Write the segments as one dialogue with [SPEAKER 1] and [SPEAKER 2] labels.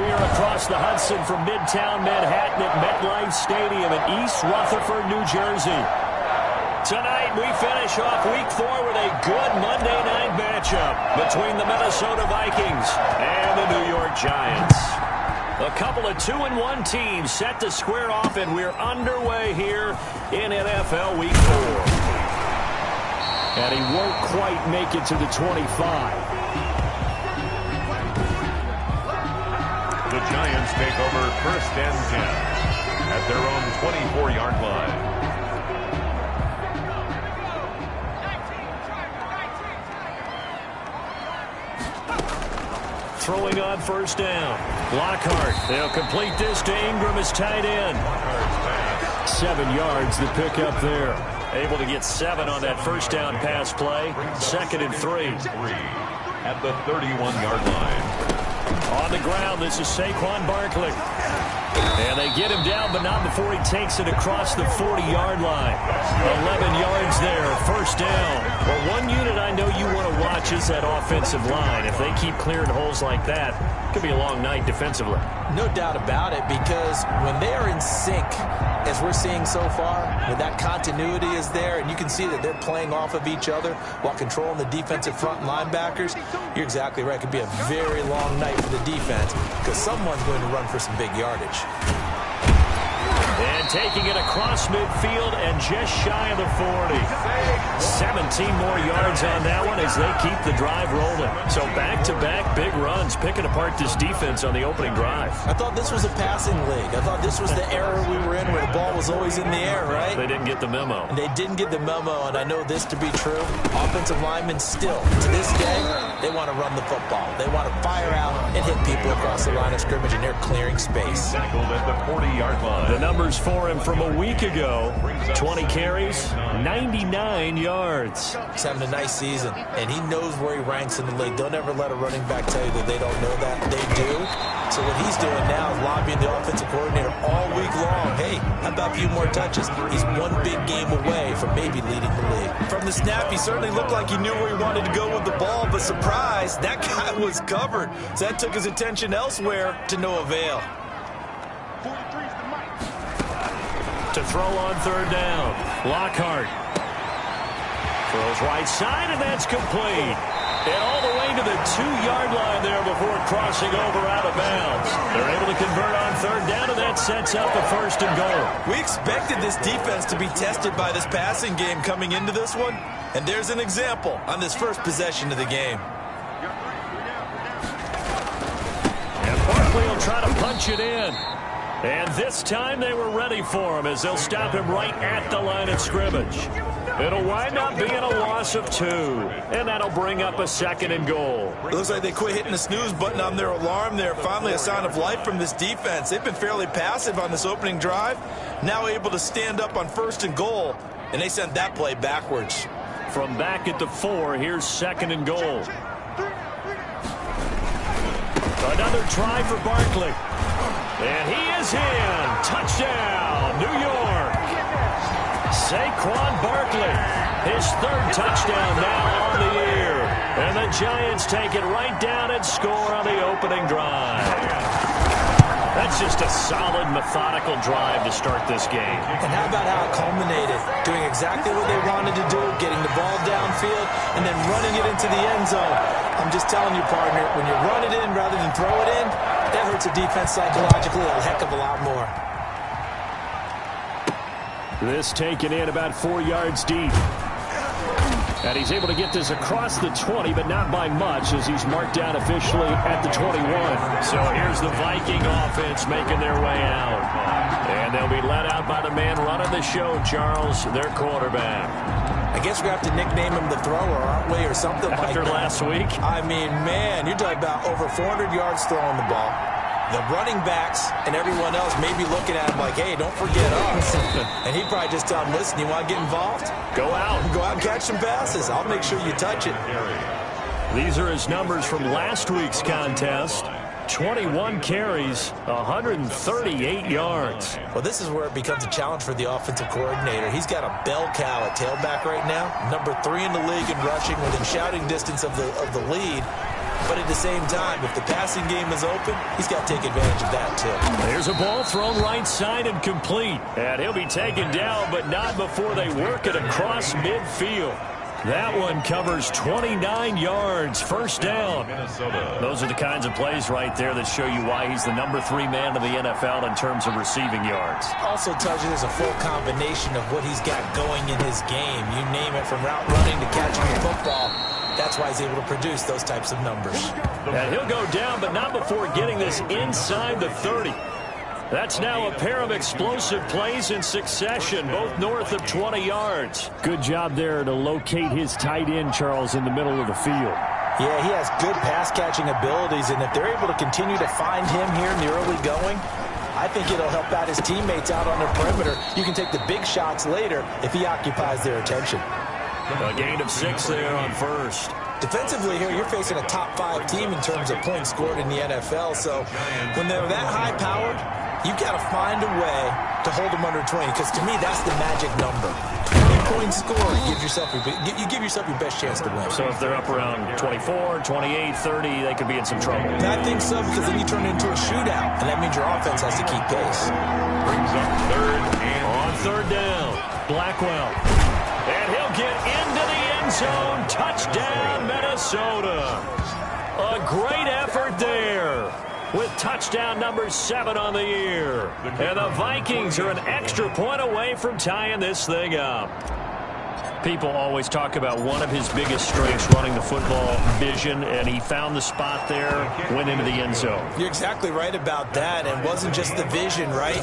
[SPEAKER 1] here across the Hudson from Midtown Manhattan at MetLife Stadium in East Rutherford, New Jersey. Tonight, we finish off Week 4 with a good Monday night matchup between the Minnesota Vikings and the New York Giants. A couple of 2-1 teams set to square off, and we're underway here in NFL Week 4. And he won't quite make it to the 25.
[SPEAKER 2] The Giants take over 1st and 10 at their own 24-yard line.
[SPEAKER 1] Throwing on 1st down. Lockhart. They'll complete this to Ingram as tight end. 7 yards the pick up there. Able to get 7 on that 1st down pass play. 2nd and 3.
[SPEAKER 2] At the 31-yard line.
[SPEAKER 1] On the ground, this is Saquon Barkley. And they get him down, but not before he takes it across the 40-yard line. 11 yards there, 1st down. Well, one unit I know you want to watch is that offensive line. If they keep clearing holes like that, it could be a long night defensively.
[SPEAKER 3] No doubt about it, because when they are in sync, as we're seeing so far, when that continuity is there, and you can see that they're playing off of each other while controlling the defensive front linebackers, you're exactly right. It could be a very long night for the defense because someone's going to run for some big yardage.
[SPEAKER 1] And taking it across midfield and just shy of the 40. 17 more yards on that one as they keep the drive rolling. So back-to-back big runs, picking apart this defense on the opening drive.
[SPEAKER 3] I thought this was a passing league. I thought this was the era we were in where the ball was always in the air, right?
[SPEAKER 1] They didn't get the memo.
[SPEAKER 3] And they didn't get the memo, and I know this to be true. Offensive linemen still, to this day, they want to run the football. They want to fire out and hit people across the line of scrimmage, and they're clearing space.
[SPEAKER 2] Tackled at the 40-yard line.
[SPEAKER 1] The numbers for him from a week ago: 20 carries, 99 yards.
[SPEAKER 3] He's having a nice season, and he knows where he ranks in the league. Don't ever let a running back tell you that they don't know that. They do. So what he's doing now is lobbying the offensive coordinator all week long. Hey, how about a few more touches? He's one big game away from maybe leading the league. From the snap, he certainly looked like he knew where he wanted to go with the ball, but surprise, that guy was covered. So that took his attention elsewhere to no avail.
[SPEAKER 1] To throw on 3rd down. Lockhart throws right side, and that's complete. And all the way to the 2-yard line there before crossing over out of bounds. They're able to convert on 3rd down, and that sets up a 1st and goal.
[SPEAKER 3] We expected this defense to be tested by this passing game coming into this one, and there's an example on this first possession of the game.
[SPEAKER 1] And Barkley will try to punch it in. And this time they were ready for him as they'll stop him right at the line of scrimmage. It'll wind up being a loss of 2. And that'll bring up a 2nd and goal.
[SPEAKER 3] It looks like they quit hitting the snooze button on their alarm there. Finally a sign of life from this defense. They've been fairly passive on this opening drive. Now able to stand up on 1st and goal. And they sent that play backwards.
[SPEAKER 1] From back at the 4, here's 2nd and goal. Another try for Barkley. And he is in. Touchdown, New York. Saquon Barkley, his 3rd touchdown now on the year. And the Giants take it right down and score on the opening drive. That's just a solid, methodical drive to start this game.
[SPEAKER 3] And how about how it culminated? Doing exactly what they wanted to do, getting the ball downfield, and then running it into the end zone. I'm just telling you, partner, when you run it in rather than throw it in, that hurts a defense psychologically a heck of a lot more.
[SPEAKER 1] This taken in about 4 yards deep. And he's able to get this across the 20, but not by much, as he's marked down officially at the 21. So here's the Viking offense making their way out. And they'll be let out by the man running the show, Charles, their quarterback.
[SPEAKER 3] I guess we have to nickname him the thrower, aren't we, or something like that.
[SPEAKER 1] After last week?
[SPEAKER 3] I mean, man, you're talking about over 400 yards throwing the ball. The running backs and everyone else may be looking at him like, hey, don't forget us. And he'd probably just tell him, listen, you want to get involved?
[SPEAKER 1] Go out.
[SPEAKER 3] Go out and catch some passes. I'll make sure you touch it.
[SPEAKER 1] These are his numbers from last week's contest. 21 carries, 138 yards.
[SPEAKER 3] Well, this is where it becomes a challenge for the offensive coordinator. He's got a bell cow at tailback right now, number 3 in the league in rushing, within shouting distance of the lead. But at the same time, if the passing game is open, he's got to take advantage of that, too.
[SPEAKER 1] There's a ball thrown right side and complete. And he'll be taken down, but not before they work it across midfield. That one covers 29 yards, first down. Those are the kinds of plays right there that show you why he's the number 3 man in the NFL in terms of receiving yards.
[SPEAKER 3] Also tells you there's a full combination of what he's got going in his game. You name it, from route running to catching the football. That's why he's able to produce those types of numbers.
[SPEAKER 1] And he'll go down, but not before getting this inside the 30. That's now a pair of explosive plays in succession, both north of 20 yards. Good job there to locate his tight end, Charles, in the middle of the field.
[SPEAKER 3] Yeah, he has good pass-catching abilities, and if they're able to continue to find him here in the early going, I think it'll help out his teammates out on the perimeter. You can take the big shots later if he occupies their attention.
[SPEAKER 1] A gain of 6 there on first.
[SPEAKER 3] Defensively here, you're facing a top 5 team in terms of points scored in the NFL, so when they're that high-powered, you've got to find a way to hold them under 20, because to me, that's the magic number. 20 points scored, you give yourself your best chance to win.
[SPEAKER 1] So if they're up around 24, 28, 30, they could be in some trouble.
[SPEAKER 3] I think so, because then you turn it into a shootout, and that means your offense has to keep pace.
[SPEAKER 2] Brings up third and
[SPEAKER 1] on third down, Blackwell. And he'll get into the end zone. Touchdown, Minnesota. A great effort there, with touchdown number 7 on the year. And the Vikings are an extra point away from tying this thing up. People always talk about one of his biggest strengths, running the football, vision, and he found the spot there, went into the end zone.
[SPEAKER 3] You're exactly right about that, and wasn't just the vision, right?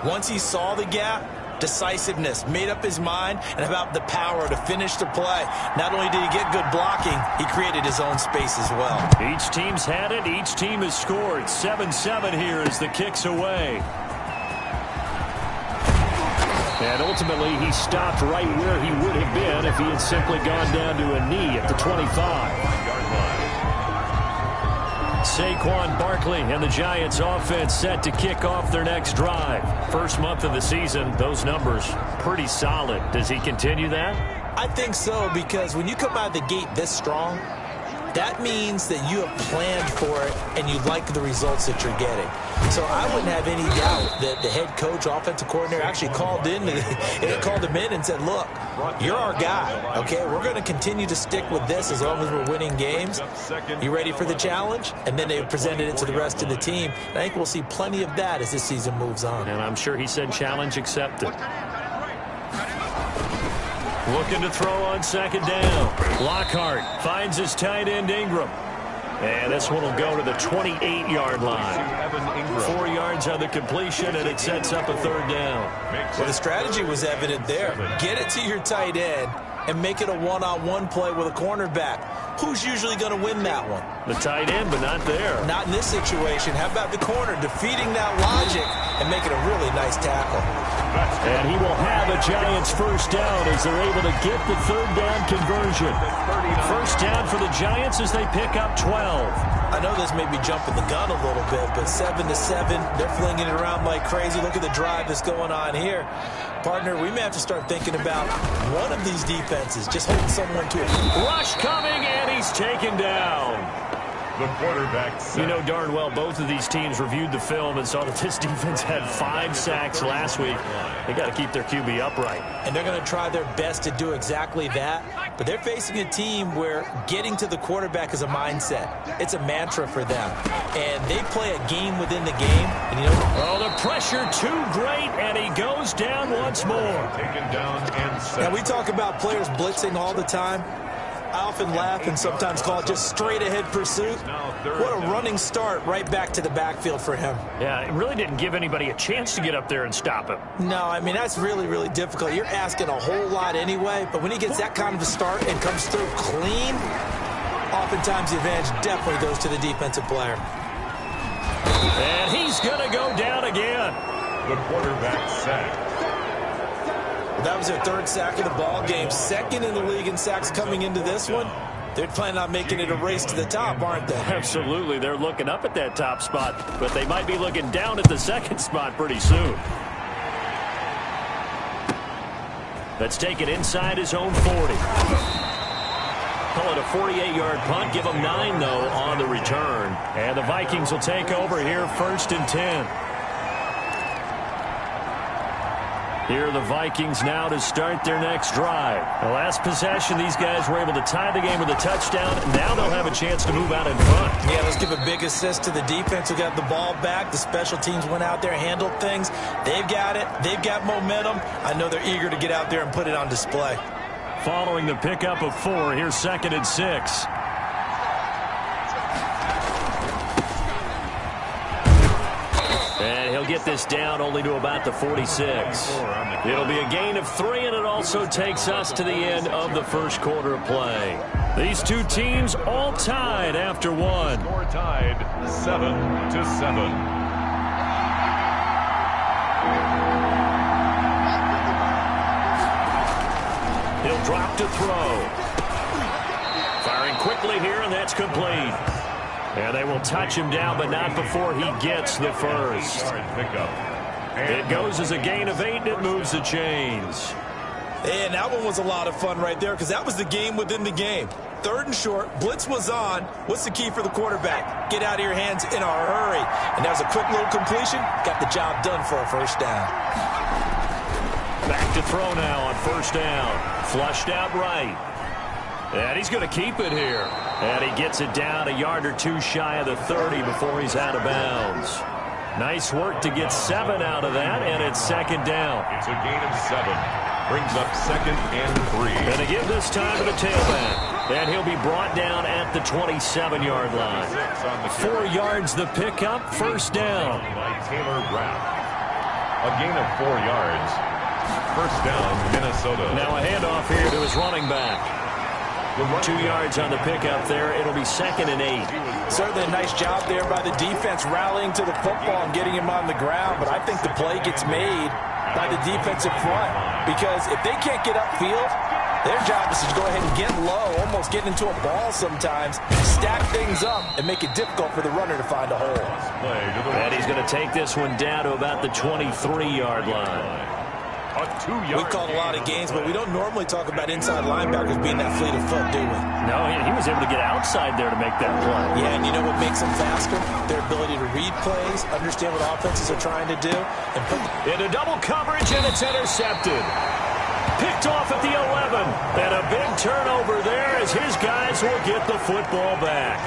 [SPEAKER 3] Once he saw the gap, decisiveness, made up his mind, and about the power to finish the play. Not only did he get good blocking, he created his own space as well.
[SPEAKER 1] Each team's had it. Each team has scored. 7-7 here as the kick's away. And ultimately, he stopped right where he would have been if he had simply gone down to a knee at the 25. Saquon Barkley and the Giants offense set to kick off their next drive. First month of the season, those numbers pretty solid. Does he continue that?
[SPEAKER 3] I think so, because when you come out of the gate this strong, that means that you have planned for it and you like the results that you're getting. So I wouldn't have any doubt that the head coach, offensive coordinator, actually called him in and said, look, you're our guy, okay? We're going to continue to stick with this as long as we're winning games. You ready for the challenge? And then they presented it to the rest of the team. And I think we'll see plenty of that as this season moves on.
[SPEAKER 1] And I'm sure he said challenge accepted. Looking to throw on second down. Lockhart finds his tight end Ingram. And this one will go to the 28-yard line. 4 yards on the completion, and it sets up a third down.
[SPEAKER 3] Well, the strategy was evident there. Get it to your tight end and make it a one-on-one play with a cornerback. Who's usually going to win that one?
[SPEAKER 1] The tight end, but not there.
[SPEAKER 3] Not in this situation. How about the corner defeating that logic and making a really nice tackle?
[SPEAKER 1] And he will have a Giants first down as they're able to get the third down conversion. First down for the Giants as they pick up 12.
[SPEAKER 3] I know this may be jumping the gun a little bit, but 7-7, they're flinging it around like crazy. Look at the drive that's going on here. Partner, we may have to start thinking about one of these defenses just holding someone to it.
[SPEAKER 1] Rush coming, and he's taken down.
[SPEAKER 2] The quarterback set.
[SPEAKER 1] You know darn well both of these teams reviewed the film and saw that this defense had 5 sacks last week. They got to keep their QB upright.
[SPEAKER 3] And they're going to try their best to do exactly that. But they're facing a team where getting to the quarterback is a mindset. It's a mantra for them. And they play a game within the game. And you know,
[SPEAKER 1] oh, the pressure too great, and he goes down once more.
[SPEAKER 2] Taken down and set.
[SPEAKER 3] Now, we talk about players blitzing all the time. I often laugh and sometimes call it just straight-ahead pursuit. What a running start right back to the backfield for him.
[SPEAKER 1] Yeah, it really didn't give anybody a chance to get up there and stop him.
[SPEAKER 3] No, I mean, that's really, really difficult. You're asking a whole lot anyway, but when he gets that kind of a start and comes through clean, oftentimes the advantage definitely goes to the defensive player.
[SPEAKER 1] And he's going to go down again.
[SPEAKER 2] The quarterback sacked.
[SPEAKER 3] That was their 3rd sack of the ball game. 2nd in the league in sacks coming into this one. they're planning on making it a race to the top, aren't they?
[SPEAKER 1] Absolutely. They're looking up at that top spot, but they might be looking down at the second spot pretty soon. Let's take it inside his own 40. Call it a 48-yard punt. Give them 9, though, on the return. And the Vikings will take over here, 1st and 10. Here are the Vikings now to start their next drive. The last possession, these guys were able to tie the game with a touchdown. Now they'll have a chance to move out in front.
[SPEAKER 3] Yeah, let's give a big assist to the defense who got the ball back. The special teams went out there, handled things. They've got it. They've got momentum. I know they're eager to get out there and put it on display.
[SPEAKER 1] Following the pickup of 4, here's 2nd and 6. And he'll get this down only to about the 46. It'll be a gain of 3, and it also takes us to the end of the first quarter of play. These two teams all tied after 1.
[SPEAKER 2] Score tied 7-7.
[SPEAKER 1] He'll drop to throw. Firing quickly here, and that's complete. And they will touch him down, but not before he gets the first. It goes as a gain of 8, and it moves the chains.
[SPEAKER 3] And that one was a lot of fun right there because that was the game within the game. 3rd and short, blitz was on. What's the key for the quarterback? Get out of your hands in a hurry. And that was a quick little completion. Got the job done for a first down.
[SPEAKER 1] Back to throw now on 1st down. Flushed out right. And he's going to keep it here. And he gets it down a yard or 2 shy of the 30 before he's out of bounds. Nice work to get 7 out of that, and it's 2nd down.
[SPEAKER 2] It's a gain of 7. Brings up 2nd and 3.
[SPEAKER 1] And to give this time to the tailback. And he'll be brought down at the 27-yard line. 4 yards the pickup, 1st down.
[SPEAKER 2] By Taylor Rapp. A gain of 4 yards. 1st down, Minnesota.
[SPEAKER 1] Now a handoff here to his running back. 2 yards on the pickup there. It'll be 2nd and 8.
[SPEAKER 3] Certainly a nice job there by the defense rallying to the football and getting him on the ground. But I think the play gets made by the defensive front. Because if they can't get upfield, their job is to go ahead and get low, almost get into a ball sometimes, stack things up, and make it difficult for the runner to find a hole.
[SPEAKER 1] And he's going to take this one down to about the 23-yard line.
[SPEAKER 3] We've called a lot of games, but we don't normally talk about inside linebackers being that fleet of foot, do we?
[SPEAKER 1] No, he was able to get outside there to make that play.
[SPEAKER 3] Yeah, and you know what makes them faster? Their ability to read plays, understand what offenses are trying to do, and put
[SPEAKER 1] into double coverage, and it's intercepted. Picked off at the 11. And a big turnover there as his guys will get the football back.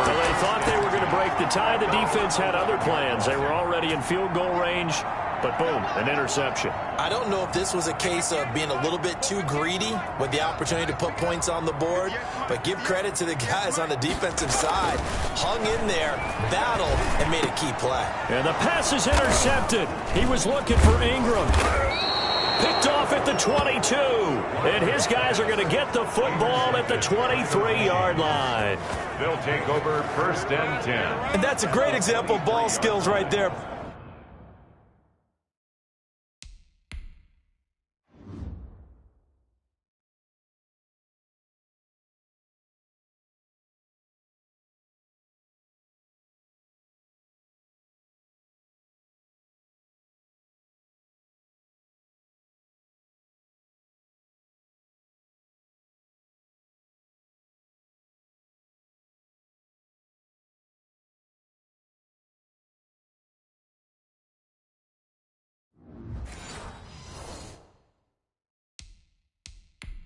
[SPEAKER 1] So they thought they were going to break the tie. The defense had other plans. They were already in field goal range. But boom, an interception.
[SPEAKER 3] I don't know if this was a case of being a little bit too greedy with the opportunity to put points on the board, but give credit to the guys on the defensive side. Hung in there, battled, and made a key play.
[SPEAKER 1] And the pass is intercepted. He was looking for Ingram. Picked off at the 22. And his guys are going to get the football at the 23-yard line.
[SPEAKER 2] They'll take over 1st and 10.
[SPEAKER 3] And that's a great example of ball skills right there.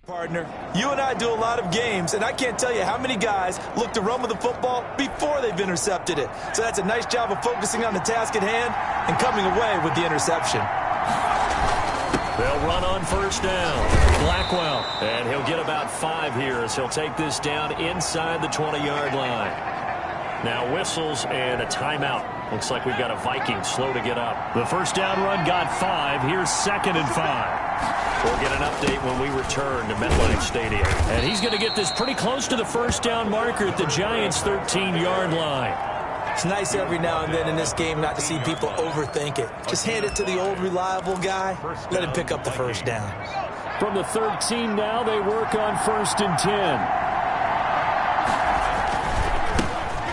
[SPEAKER 3] Partner, you and I do a lot of games, and I can't tell you how many guys look to run with the football before they've intercepted it. So that's a nice job of focusing on the task at hand and coming away with the interception.
[SPEAKER 1] They'll run on 1st down. Blackwell, and he'll get about 5 here as he'll take this down inside the 20-yard line. Now whistles and a timeout. Looks like we've got a Viking slow to get up. The 1st down run got 5. Here's 2nd and 5. We'll get an update when we return to MetLife Stadium. And he's going to get this pretty close to the 1st down marker at the Giants' 13-yard line.
[SPEAKER 3] It's nice every now and then in this game not to see people overthink it. Just hand it to the old reliable guy. Let him pick up the 1st down.
[SPEAKER 1] From the 13 now, they work on 1st and 10.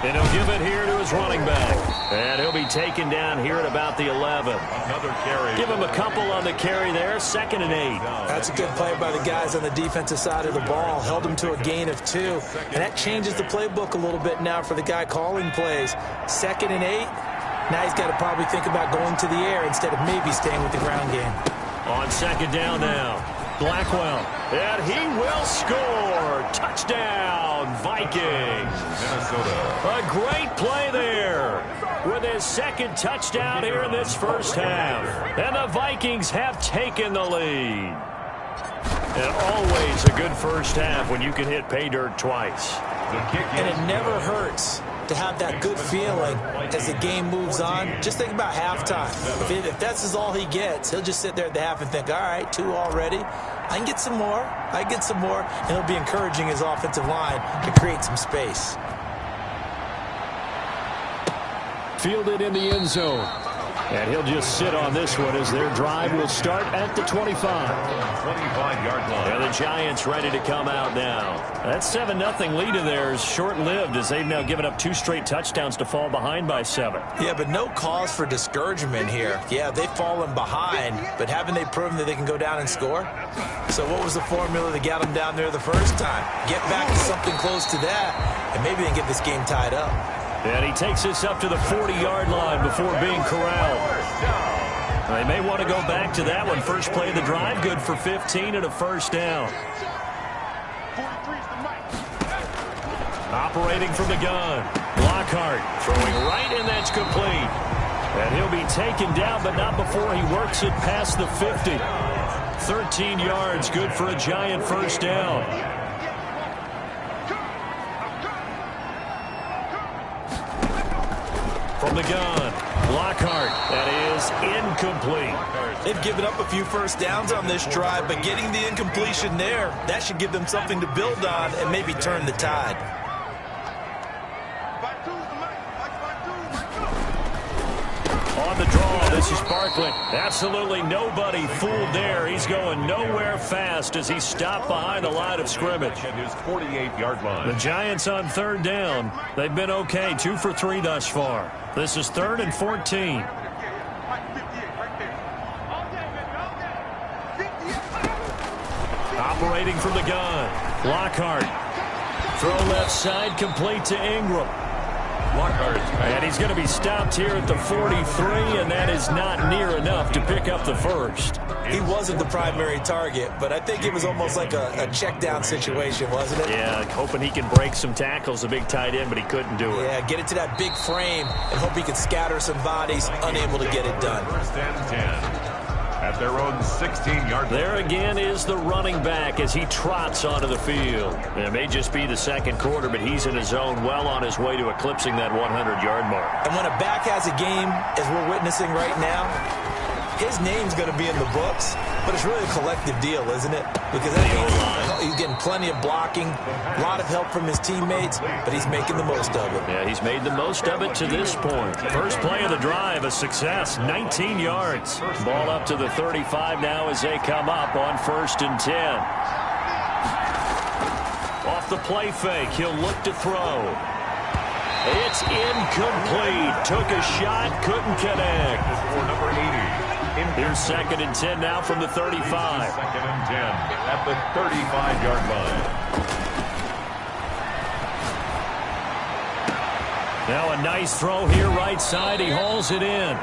[SPEAKER 1] And he'll give it here to his running back. And he'll be taken down here at about the 11.
[SPEAKER 2] Another carry.
[SPEAKER 1] Give him a couple on the carry there. 2nd and 8.
[SPEAKER 3] That's a good play by the guys on the defensive side of the ball. Held him to a gain of 2. And that changes the playbook a little bit now for the guy calling plays. 2nd and 8. Now he's got to probably think about going to the air instead of maybe staying with the ground game.
[SPEAKER 1] On 2nd down now. Blackwell. And he will score. Touchdown, Vikings.
[SPEAKER 2] Minnesota.
[SPEAKER 1] A great play there with his 2nd touchdown here in this first half. And the Vikings have taken the lead. And always a good first half when you can hit pay dirt twice.
[SPEAKER 3] And it never hurts to have that good feeling as the game moves on. Just think about halftime. If that's all he gets, he'll just sit there at the half and think, all right, 2 already. I can get some more. I get some more. And he'll be encouraging his offensive line to create some space.
[SPEAKER 1] Fielded in the end zone. And he'll just sit on this one as their drive will start at the 25.
[SPEAKER 2] 25-yard line.
[SPEAKER 1] And the Giants ready to come out now. That 7-0 lead of theirs short-lived as they've now given up 2 straight touchdowns to fall behind by 7.
[SPEAKER 3] Yeah, but no cause for discouragement here. Yeah, they've fallen behind, but haven't they proven that they can go down and score? So what was the formula that got them down there the first time? Get back to something close to that, and maybe they can get this game tied up.
[SPEAKER 1] And he takes this up to the 40-yard line before being corralled. They may want to go back to that one. First play of the drive, good for 15 and a first down. Operating from the gun. Lockhart throwing right, and that's complete. And he'll be taken down, but not before he works it past the 50. 13 yards, good for a Giant first down. From the gun, Lockhart. That is incomplete.
[SPEAKER 3] They've given up a few first downs on this drive, but getting the incompletion there, that should give them something to build on and maybe turn the tide.
[SPEAKER 1] On the draw, this is Barkley. Absolutely nobody fooled there. He's going nowhere fast as he stopped behind the line of scrimmage.
[SPEAKER 2] At his 48-yard line.
[SPEAKER 1] The Giants on 3rd down. They've been okay, 2 for 3 thus far. This is 3rd and 14. Operating from the gun. Lockhart. Throw left side, complete to Ingram. And he's going to be stopped here at the 43, and that is not near enough to pick up the first.
[SPEAKER 3] He wasn't the primary target, but I think it was almost like a check down situation, wasn't it?
[SPEAKER 1] Yeah, hoping he can break some tackles, a big tight end, but he couldn't do it.
[SPEAKER 3] Yeah, get it to that big frame and hope he can scatter some bodies, unable to get it done.
[SPEAKER 2] 1st and 10. At their own 16-yard line.
[SPEAKER 1] There again is the running back as he trots onto the field. It may just be the 2nd quarter, but he's in his zone, well on his way to eclipsing that 100-yard mark.
[SPEAKER 3] And when a back has a game, as we're witnessing right now, his name's going to be in the books, but it's really a collective deal, isn't it? Because that means he's getting plenty of blocking, a lot of help from his teammates, but he's making the most of it.
[SPEAKER 1] Yeah, he's made the most of it to this point. First play of the drive, a success, 19 yards. Ball up to the 35 now as they come up on 1st and 10. Off the play fake, he'll look to throw. It's incomplete. Took a shot, couldn't connect.
[SPEAKER 2] For number 80.
[SPEAKER 1] Here's 2nd and 10 now from the 35.
[SPEAKER 2] 2nd and 10 at the 35-yard line.
[SPEAKER 1] Now a nice throw here right side. He hauls it in.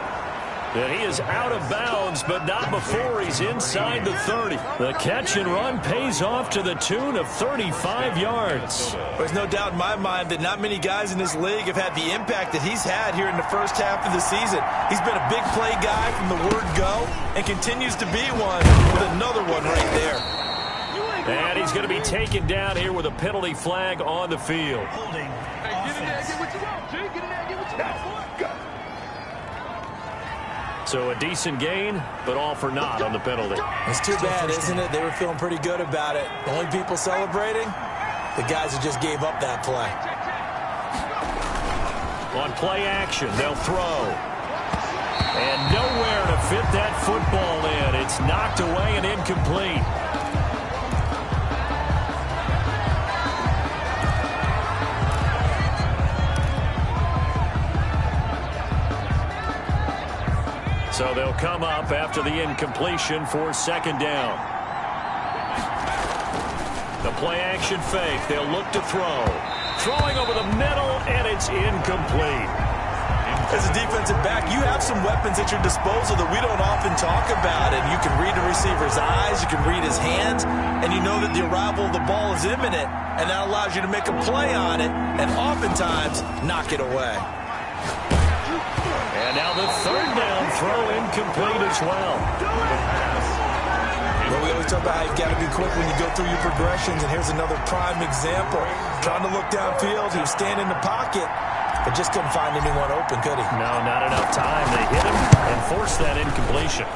[SPEAKER 1] And he is out of bounds, but not before he's inside the 30. The catch and run pays off to the tune of 35 yards.
[SPEAKER 3] There's no doubt in my mind that not many guys in this league have had the impact that he's had here in the first half of the season. He's been a big play guy from the word go and continues to be one with another one right there.
[SPEAKER 1] And he's going to be taken down here with a penalty flag on the field.
[SPEAKER 4] Holding. Get in there, get what you want, G. Get in there, get what you want.
[SPEAKER 1] So a decent gain, but all for naught on the penalty.
[SPEAKER 3] It's too bad, isn't it? They were feeling pretty good about it. The only people celebrating, the guys who just gave up that play.
[SPEAKER 1] On play action, they'll throw. And nowhere to fit that football in. It's knocked away and incomplete. So they'll come up after the incompletion for second down. The play-action fake. They'll look to throw. Throwing over the middle, and it's incomplete.
[SPEAKER 3] As a defensive back, you have some weapons at your disposal that we don't often talk about. And you can read the receiver's eyes, you can read his hands, and you know that the arrival of the ball is imminent. And that allows you to make a play on it and oftentimes knock it away.
[SPEAKER 1] And now the third down throw incomplete as well.
[SPEAKER 3] Well, we always talk about how you've got to be quick when you go through your progressions, and here's another prime example. Trying to look downfield, he was standing in the pocket, but just couldn't find anyone open, could he?
[SPEAKER 1] No, not enough time. They hit him and forced that incompletion.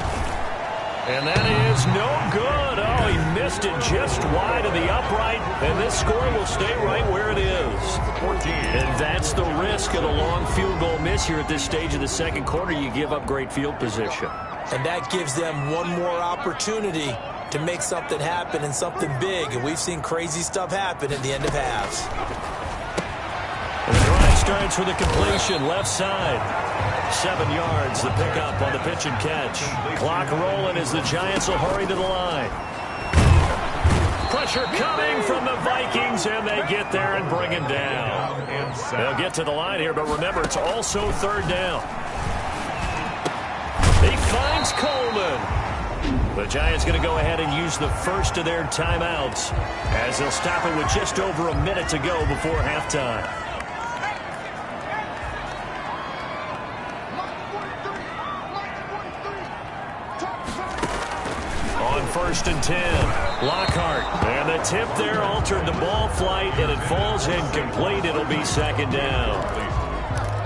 [SPEAKER 1] And that is no good. Oh, he missed it just wide of the upright, and this score will stay right where it is. 14. And that's the risk of the long field goal miss here at this stage of the second quarter. You give up great field position.
[SPEAKER 3] And that gives them one more opportunity to make something happen and something big. And we've seen crazy stuff happen at the end of halves.
[SPEAKER 1] And the drive starts with a completion left side. 7 yards, the pickup on the pitch and catch. Clock rolling as the Giants will hurry to the line. Pressure coming from the Vikings, and they get there and bring him down. They'll get to the line here, but remember, it's also third down. He finds Coleman. The Giants going to go ahead and use the first of their timeouts as they'll stop it with just over a minute to go before halftime. On 1st and 10, Lockhart. And the tip there altered the ball flight, and it falls incomplete. It'll be second down.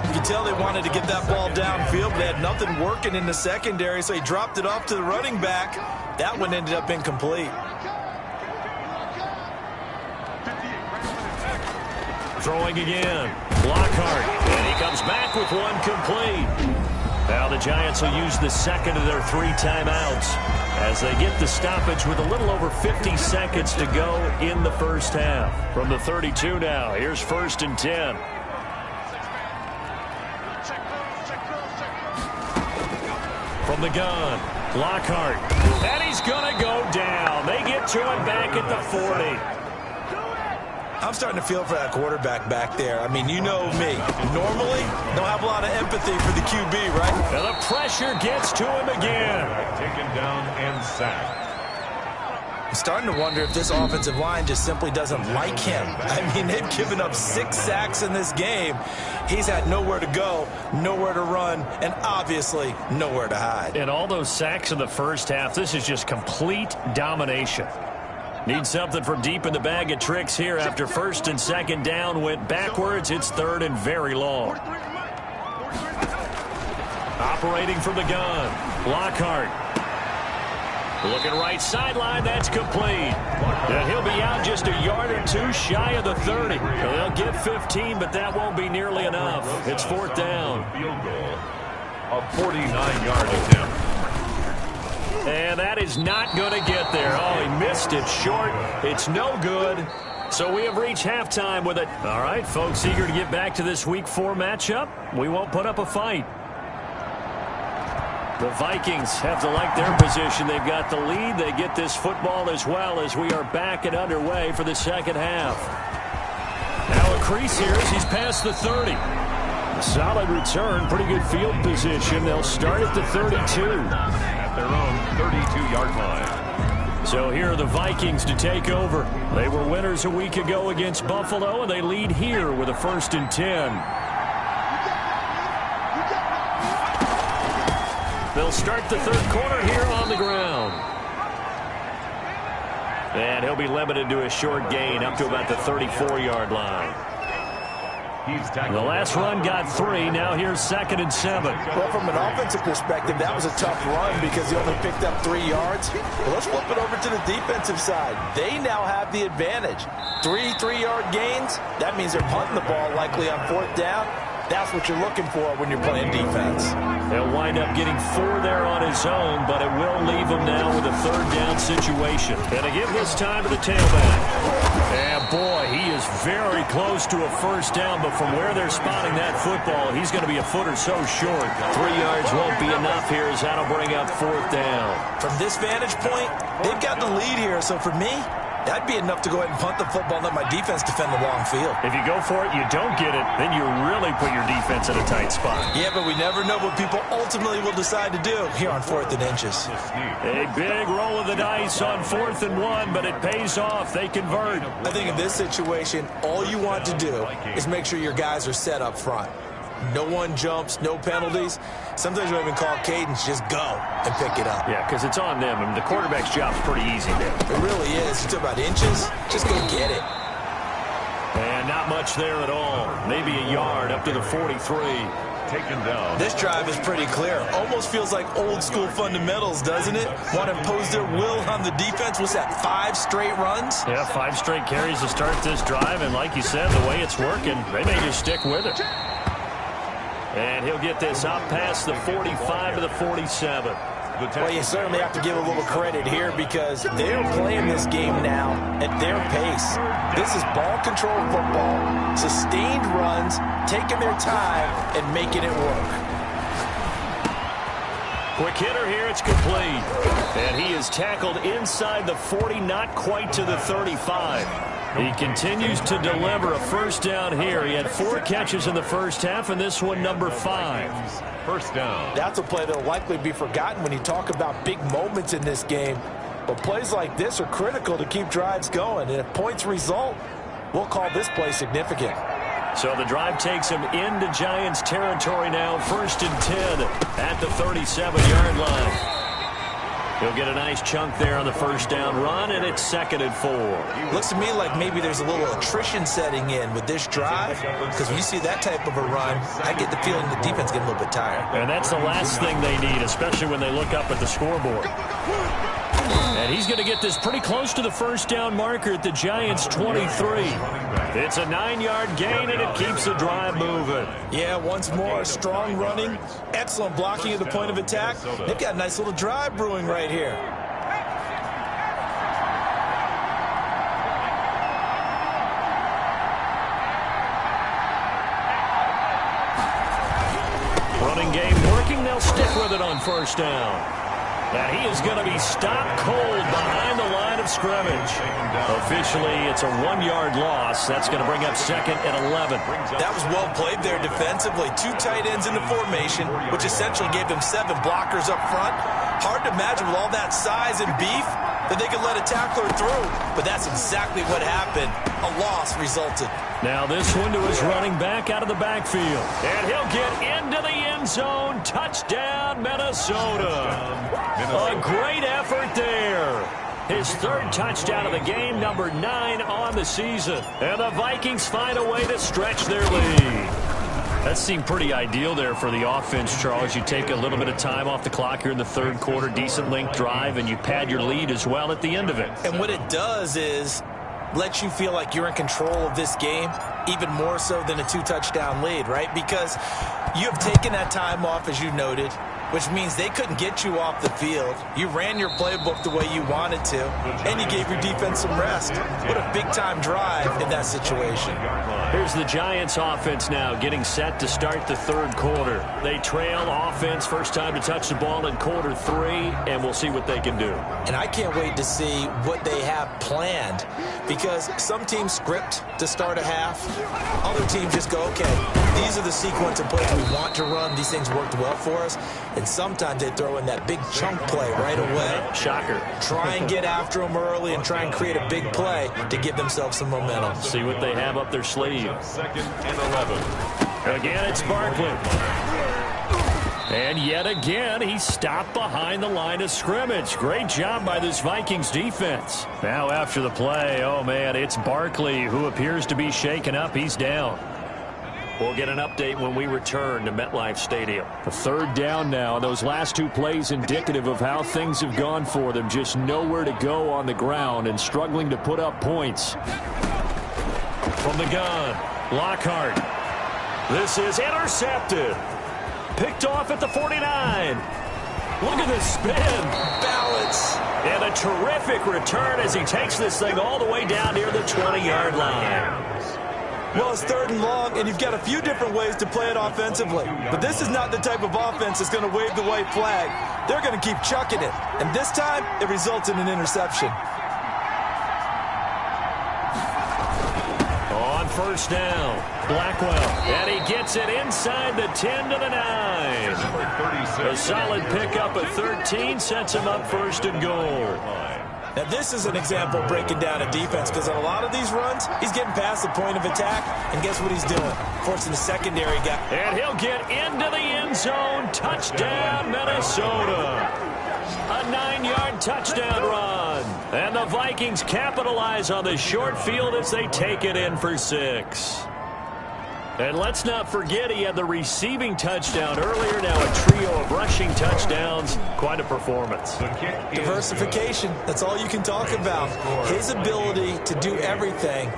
[SPEAKER 3] You can tell they wanted to get that ball downfield, but they had nothing working in the secondary, so he dropped it off to the running back. That one ended up incomplete.
[SPEAKER 1] Throwing again. Lockhart. And he comes back with one complete. Now the Giants will use the second of their 3 timeouts as they get the stoppage with a little over 50 seconds to go in the first half. From the 32 now, here's 1st and 10. From the gun, Lockhart. And he's going to go down. They get to it back at the 40.
[SPEAKER 3] I'm starting to feel for that quarterback back there. I mean, you know me. Normally, don't have a lot of empathy for the QB, right?
[SPEAKER 1] And the pressure gets to him again.
[SPEAKER 2] Taken down and sacked.
[SPEAKER 3] I'm starting to wonder if this offensive line just simply doesn't like him. I mean, they've given up 6 sacks in this game. He's had nowhere to go, nowhere to run, and obviously nowhere to hide.
[SPEAKER 1] And all those sacks in the first half, this is just complete domination. Need something from deep in the bag of tricks here after 1st and 2nd down went backwards. It's 3rd and very long. Operating from the gun, Lockhart. Looking right sideline, that's complete. And he'll be out just a yard or 2 shy of the 30. They'll get 15, but that won't be nearly enough. It's 4th down.
[SPEAKER 2] Field goal. A 49-yard attempt.
[SPEAKER 1] And that is not going to get there. Oh, he missed it short. It's no good. So we have reached halftime with it. All right, folks, eager to get back to this Week 4 matchup. We won't put up a fight. The Vikings have to like their position. They've got the lead. They get this football as well as we are back and underway for the second half. Now a crease here as he's past the 30. Solid return, pretty good field position. They'll start at the 32.
[SPEAKER 2] At their own 32-yard line.
[SPEAKER 1] So here are the Vikings to take over. They were winners a week ago against Buffalo, and they lead here with a 1st and 10. They'll start the 3rd quarter here on the ground. And he'll be limited to a short gain up to about the 34-yard line. The last run got 3. Now here's 2nd and 7.
[SPEAKER 3] Well, from an offensive perspective, that was a tough run because he only picked up 3 yards. But let's flip it over to the defensive side. They now have the advantage. 3 3-yard gains. That means they're punting the ball likely on 4th down. That's what you're looking for when you're playing defense.
[SPEAKER 1] They'll wind up getting 4 there on his own, but it will leave him now with a 3rd down situation. And to give this time to the tailback. And boy, he is is very close to a first down, but from where they're spotting that football, he's going to be a foot or so short. 3 yards won't be enough here as that'll bring up 4th down.
[SPEAKER 3] From this vantage point, they've got the lead here, so for me, that'd be enough to go ahead and punt the football and let my defense defend the long field.
[SPEAKER 1] If you go for it, you don't get it, then you really put your defense in a tight spot.
[SPEAKER 3] Yeah, but we never know what people ultimately will decide to do here on 4th and inches.
[SPEAKER 1] A big roll of the dice on 4th and 1, but it pays off. They convert.
[SPEAKER 3] I think in this situation, all you want to do is make sure your guys are set up front. No one jumps, no penalties. Sometimes we even call cadence, just go and pick it up.
[SPEAKER 1] Yeah, because it's on them. I mean, the quarterback's job's pretty easy there.
[SPEAKER 3] It really is. You talk about inches, just go get it.
[SPEAKER 1] And not much there at all. Maybe a yard up to the 43.
[SPEAKER 2] Taken down.
[SPEAKER 3] This drive is pretty clear. Almost feels like old school fundamentals, doesn't it? Want to impose their will on the defense. What's that, 5 straight runs?
[SPEAKER 1] Yeah, 5 straight carries to start this drive. And like you said, the way it's working, they may just stick with it. And he'll get this up past the 45 to the 47.
[SPEAKER 3] Well, you certainly have to give a little credit here because they're playing this game now at their pace. This is ball control football, sustained runs, taking their time and making it work.
[SPEAKER 1] Quick hitter here, it's complete. And he is tackled inside the 40, not quite to the 35. He continues to deliver a first down here. He had 4 catches in the first half, and this one number 5.
[SPEAKER 2] First down.
[SPEAKER 3] That's a play that will likely be forgotten when you talk about big moments in this game. But plays like this are critical to keep drives going. And if points result, we'll call this play significant.
[SPEAKER 1] So the drive takes him into Giants territory now. 1st and 10 at the 37-yard line. He'll get a nice chunk there on the first down run, and it's 2nd and 4.
[SPEAKER 3] Looks to me like maybe there's a little attrition setting in with this drive, because when you see that type of a run, I get the feeling the defense getting a little bit tired.
[SPEAKER 1] And that's the last thing they need, especially when they look up at the scoreboard. And he's going to get this pretty close to the first down marker at the Giants' 23. It's a 9-yard gain, and it keeps the drive moving.
[SPEAKER 3] Yeah, once more, strong running, excellent blocking at the point of attack. They've got a nice little drive brewing right here.
[SPEAKER 1] Running game working. They'll stick with it on first down. And he is going to be stopped cold behind the line of scrimmage. Officially, it's a 1-yard loss. That's going to bring up 2nd and 11.
[SPEAKER 3] That was well played there defensively. 2 tight ends in the formation, which essentially gave them 7 blockers up front. Hard to imagine with all that size and beef that they could let a tackler through. But that's exactly what happened. A loss resulted.
[SPEAKER 1] Now this one to his running back out of the backfield. And he'll get into the end zone. Touchdown, Minnesota. A great effort there. His 3rd touchdown of the game, number 9 on the season. And the Vikings find a way to stretch their lead. That seemed pretty ideal there for the offense, Charles. You take a little bit of time off the clock here in the 3rd quarter, decent length drive, and you pad your lead as well at the end of it.
[SPEAKER 3] And what it does is let you feel like you're in control of this game, even more so than a 2-touchdown lead, right? Because you have taken that time off, as you noted, which means they couldn't get you off the field. You ran your playbook the way you wanted to, and you gave your defense some rest. What a big-time drive in that situation.
[SPEAKER 1] Here's the Giants offense now getting set to start the 3rd quarter. They trail offense, first time to touch the ball in quarter 3, and we'll see what they can do.
[SPEAKER 3] And I can't wait to see what they have planned, because some teams script to start a half. Other teams just go, okay, these are the sequence of plays we want to run. These things worked well for us. And sometimes they throw in that big chunk play right away.
[SPEAKER 1] Shocker.
[SPEAKER 3] Try and get after them early and try and create a big play to give themselves some momentum.
[SPEAKER 1] See what they have up their sleeve.
[SPEAKER 2] 2nd and 11.
[SPEAKER 1] Again, it's Barkley. And yet again, he stopped behind the line of scrimmage. Great job by this Vikings defense. Now after the play, oh man, it's Barkley who appears to be shaken up. He's down. We'll get an update when we return to MetLife Stadium. A 3rd down now. Those last 2 plays indicative of how things have gone for them. Just nowhere to go on the ground and struggling to put up points. From the gun, Lockhart. This is intercepted. Picked off at the 49. Look at this spin.
[SPEAKER 3] Balance.
[SPEAKER 1] And a terrific return as he takes this thing all the way down near the 20-yard line.
[SPEAKER 3] Well, it's 3rd and long, and you've got a few different ways to play it offensively. But this is not the type of offense that's going to wave the white flag. They're going to keep chucking it. And this time, it results in an interception.
[SPEAKER 1] On 1st down, Blackwell. And he gets it inside the 10 to the 9. A solid pickup of 13 sets him up 1st and goal.
[SPEAKER 3] Now, this is an example of breaking down a defense, because on a lot of these runs, he's getting past the point of attack, and guess what he's doing? Forcing the secondary guy.
[SPEAKER 1] And he'll get into the end zone. Touchdown, Minnesota. A 9-yard touchdown run. And the Vikings capitalize on the short field as they take it in for 6. And let's not forget he had the receiving touchdown earlier. Now a trio of rushing touchdowns. Quite a performance.
[SPEAKER 3] Diversification. That's all you can talk about. His ability to do everything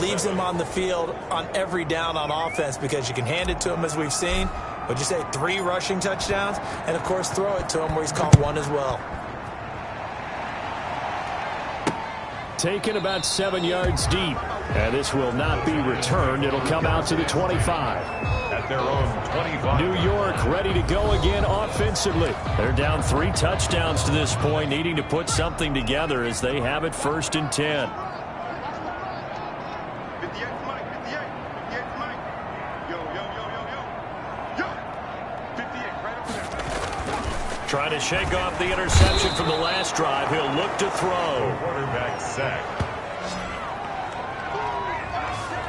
[SPEAKER 3] leaves him on the field on every down on offense, because you can hand it to him, as we've seen. Would you say 3 rushing touchdowns? And, of course, throw it to him where he's caught 1 as well.
[SPEAKER 1] Taken about 7 yards deep. And this will not be returned. It'll come out to the 25.
[SPEAKER 2] At their own 25.
[SPEAKER 1] New York ready to go again offensively. They're down 3 touchdowns to this point, needing to put something together as they have it 1st and 10.
[SPEAKER 4] 58 Mike, 58 Mike. Yo. 58 right over there.
[SPEAKER 1] Trying to shake off the interception from the last drive. He'll look to throw.
[SPEAKER 2] Quarterback sack.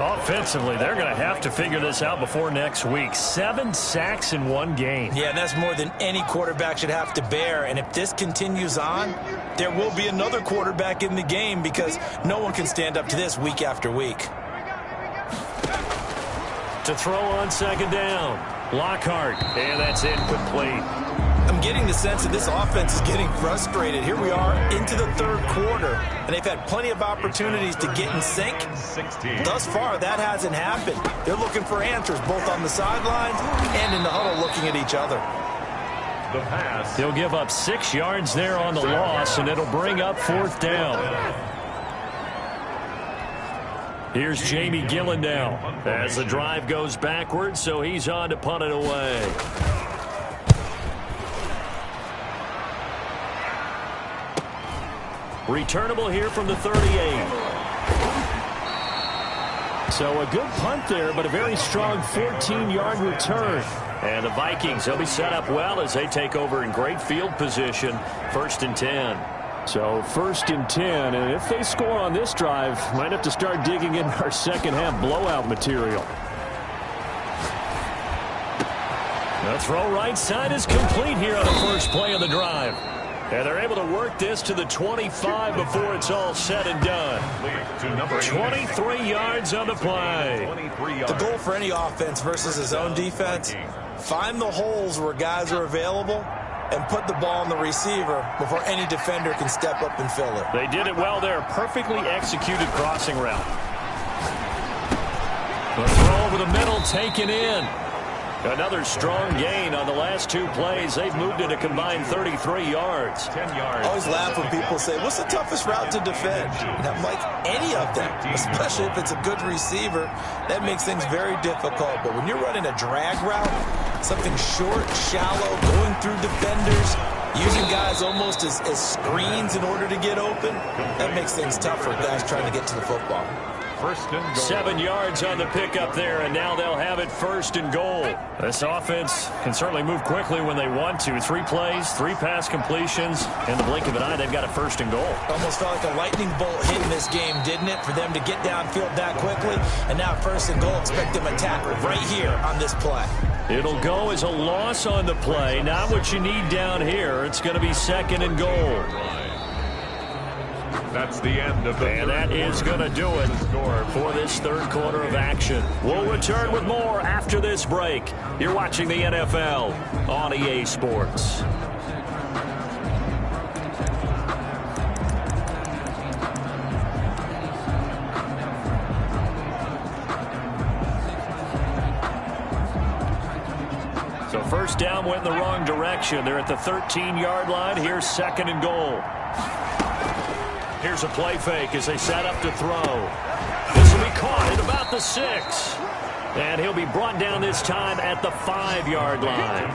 [SPEAKER 1] Offensively, they're going to have to figure this out before next week. 7 sacks in 1 game.
[SPEAKER 3] Yeah, and that's more than any quarterback should have to bear. And if this continues on, there will be another quarterback in the game, because no one can stand up to this week after week.
[SPEAKER 1] To throw on 2nd down. Lockhart, and that's incomplete.
[SPEAKER 3] I'm getting the sense that this offense is getting frustrated. Here we are into the 3rd quarter, and they've had plenty of opportunities to get in sync. Thus far, that hasn't happened. They're looking for answers, both on the sidelines and in the huddle, looking at each other.
[SPEAKER 2] The pass.
[SPEAKER 1] He'll give up 6 yards there on the loss, and it'll bring up 4th down. Here's Jamie Gillen now as the drive goes backwards, so he's on to punt it away. Returnable here from the 38. So a good punt there, but a very strong 14-yard return. And the Vikings, they'll be set up well as they take over in great field position. 1st and 10. So 1st and 10, and if they score on this drive, might have to start digging in our second-half blowout material. The throw right side is complete here on the first play of the drive. And they're able to work this to the 25 before it's all said and done. 23 yards on the play.
[SPEAKER 3] The goal for any offense versus his own defense, find the holes where guys are available and put the ball on the receiver before any defender can step up and fill it.
[SPEAKER 1] They did it well there. Perfectly executed crossing route. The throw over the middle taken in. Another strong gain on the last 2 plays. They've moved it a combined 33 yards.
[SPEAKER 2] 10 yards.
[SPEAKER 3] I always laugh when people say, what's the toughest route to defend? And I'm like, any of them, especially if it's a good receiver. That makes things very difficult. But when you're running a drag route, something short, shallow, going through defenders, using guys almost as screens in order to get open, that makes things tough for guys trying to get to the football.
[SPEAKER 2] 1st and goal.
[SPEAKER 1] 7 yards on the pickup there, and now they'll have it 1st and goal. This offense can certainly move quickly when they want to. 3 plays, 3 pass completions. In the blink of an eye, they've got a 1st and goal.
[SPEAKER 3] Almost felt like a lightning bolt hit in this game, didn't it? For them to get downfield that quickly. And now 1st and goal, expect them to attack right here on this play.
[SPEAKER 1] It'll go as a loss on the play. Not what you need down here. It's going to be 2nd and goal.
[SPEAKER 2] That's the end of the
[SPEAKER 1] And that is going to do it for this 3rd quarter of action. We'll return with more after this break. You're watching the NFL on EA Sports. So 1st down went in the wrong direction. They're at the 13-yard line. Here's 2nd and goal. Here's a play fake as they set up to throw. This will be caught at about the 6. And he'll be brought down this time at the 5-yard line.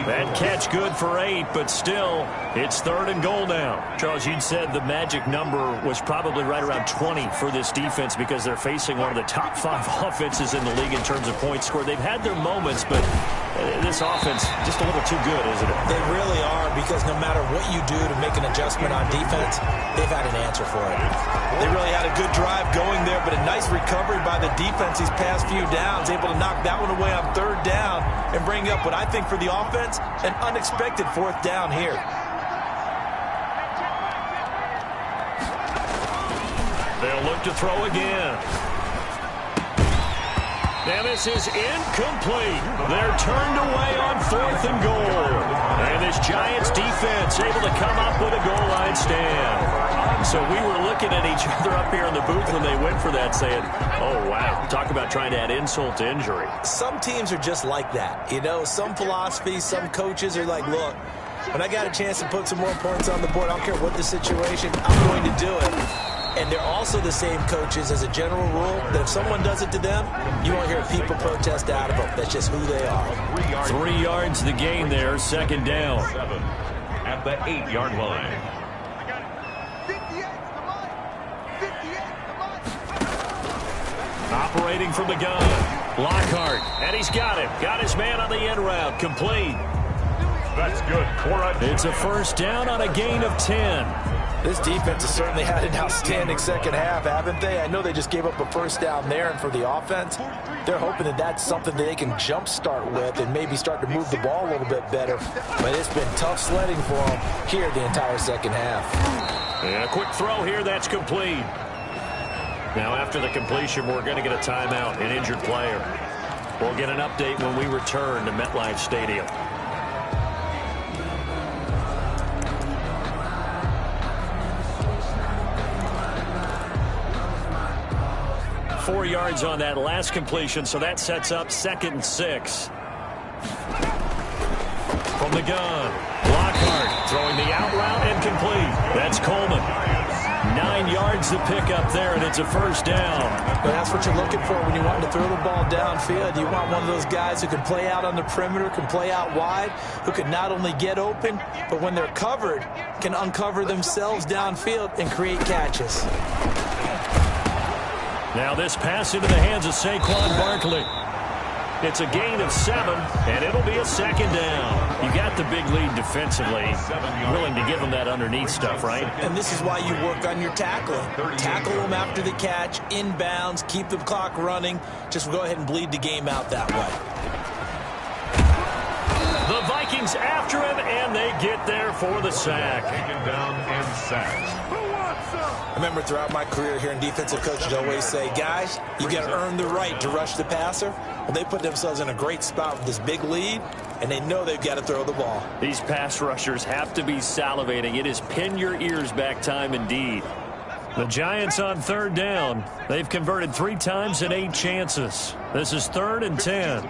[SPEAKER 1] That catch good for 8, but still, it's 3rd and goal now. Charles, you'd said the magic number was probably right around 20 for this defense because they're facing one of the top 5 offenses in the league in terms of points scored. They've had their moments, but this offense just a little too good, isn't it?
[SPEAKER 3] They really are, because no matter what you do to make an adjustment on defense, they've had an answer for it. They really had a good drive going there, but a nice recovery by the defense these past few downs, able to knock that one away on 3rd down and bring up what I think for the offense, an unexpected 4th down here.
[SPEAKER 1] They'll look to throw again. Now this is incomplete. They're turned away on 4th and goal. And this Giants defense able to come up with a goal line stand. So we were looking at each other up here in the booth when they went for that saying, oh, wow, talk about trying to add insult to injury.
[SPEAKER 3] Some teams are just like that. You know, some philosophies, some coaches are like, look, when I got a chance to put some more points on the board, I don't care what the situation, I'm going to do it. And they're also the same coaches as a general rule that if someone does it to them, you won't hear people protest out of them. That's just who they are.
[SPEAKER 1] 3 yards the gain there, 2nd down.
[SPEAKER 2] At the 8-yard line.
[SPEAKER 1] Operating from the gun, Lockhart, and he's got him. Got his man on the end route, complete.
[SPEAKER 2] That's good.
[SPEAKER 1] It's a 1st down on a gain of 10.
[SPEAKER 3] This defense has certainly had an outstanding second half, haven't they? I know they just gave up a 1st down there, and for the offense, they're hoping that that's something that they can jumpstart with and maybe start to move the ball a little bit better. But it's been tough sledding for them here the entire second half.
[SPEAKER 1] And a quick throw here, that's complete. Now after the completion, we're going to get a timeout, an injured player. We'll get an update when we return to MetLife Stadium. Four yards on that last completion, so that sets up 2nd and 6. From the gun, Lockhart throwing the out route and complete. That's Coleman. 9 yards to pick up there, and it's a 1st down.
[SPEAKER 3] But that's what you're looking for when you want to throw the ball downfield. You want one of those guys who can play out on the perimeter, can play out wide, who can not only get open, but when they're covered, can uncover themselves downfield and create catches.
[SPEAKER 1] Now this pass into the hands of Saquon Barkley. It's a gain of 7, and it'll be a 2nd down. You got the big lead defensively. Willing to give them that underneath stuff, right?
[SPEAKER 3] And this is why you work on your tackling. Tackle them after the catch, inbounds, keep the clock running. Just go ahead and bleed the game out that way.
[SPEAKER 1] The Vikings after him, and they get there for the sack.
[SPEAKER 2] Taken down and sacked.
[SPEAKER 3] I remember throughout my career here in defensive coaches always say, guys, you got to earn the right to rush the passer. Well, they put themselves in a great spot with this big lead, and they know they've got to throw the ball.
[SPEAKER 1] These pass rushers have to be salivating. It is pin your ears back time indeed. The Giants on 3rd down. They've converted 3 times in 8 chances. This is 3rd and 10.